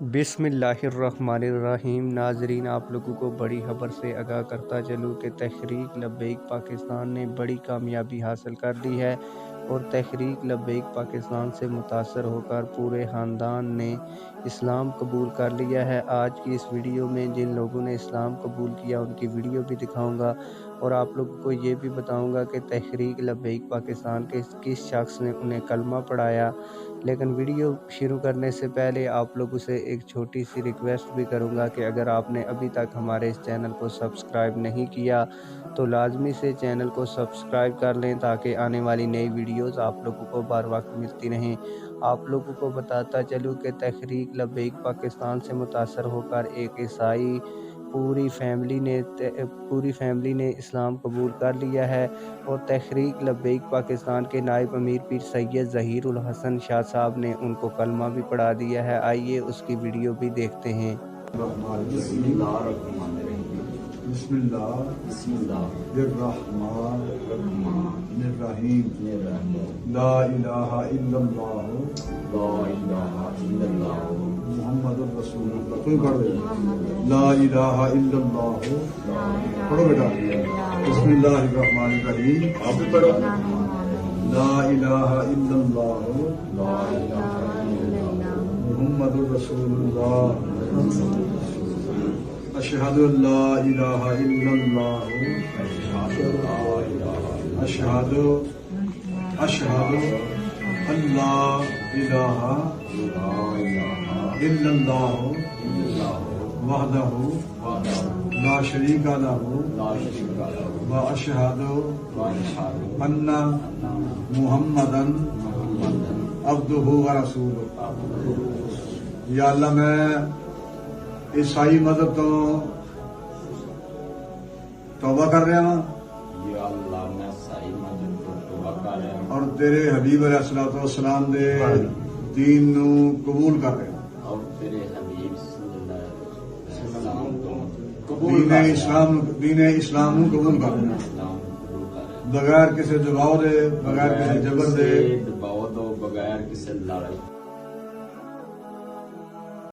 बिस्मिल्लाहिर्रहमानिर्रहीम। नाजरीन, आप लोगों को बड़ी खबर से आगाह करता चलूँ कि तहरीक लब्बैक पाकिस्तान ने बड़ी कामयाबी हासिल कर ली है और तहरीक लब्बैक पाकिस्तान से मुतासर होकर पूरे ख़ानदान ने इस्लाम कबूल कर लिया है। आज की इस वीडियो में जिन लोगों ने इस्लाम कबूल किया उनकी वीडियो भी दिखाऊंगा और आप लोगों को ये भी बताऊंगा कि तहरीक लब्बैक पाकिस्तान के किस शख्स ने उन्हें कलमा पढ़ाया। लेकिन वीडियो शुरू करने से पहले आप लोगों से एक छोटी सी रिक्वेस्ट भी करूंगा कि अगर आपने अभी तक हमारे इस चैनल को सब्सक्राइब नहीं किया तो लाजमी से चैनल को सब्सक्राइब कर लें ताकि आने वाली नई वीडियोस आप लोगों को बर वक्त मिलती रहें। आप लोगों को बताता चलूँ कि तहरीक लब्बैक पाकिस्तान से मुतासर होकर एक ईसाई पूरी फैमिली ने इस्लाम कबूल कर लिया है और तहरीक लब्बैक पाकिस्तान के नायब अमीर पीर सैयद ज़हीर उल हसन शाह साहब ने उनको कलमा भी पढ़ा दिया है। आइए उसकी वीडियो भी देखते हैं। बिस्मिल्लाहिर्रहमानिर्रहीम। ला इलाहा इल्लल्लाह मुहम्मदुर रसूलुल्लाह। कोई पढ़ दे। ला इलाहा इल्लल्लाह। पढ़ो बेटा। बिस्मिल्लाहिर्रहमानिर्रहीम। आप भी पढ़ो। ला इलाहा इल्लल्लाह मुहम्मदुर रसूलुल्लाह। अशहदु अल्ला इलाहा इल्लल्लाह। अशहदु अल्ला इलाहा इल्लल्लाह वहदहु ला शरीका लहु व अशहदु अन्ना मुहम्मदन अब्दुहु व रसूलुहु। या अल्लाह, मैं ईसाई मजहब तो तौबा कर रहा हूँ और तेरे हबीब अलैहिस्सलाम दे दीन नू कबूल कर रहा हूँ और तेरे हबीब दीन इस्लाम नू कबूल कर रहा हूँ बगैर किसी दबाव दे, बगैर किसी जबर दे, बगैर किसी लड़ाई।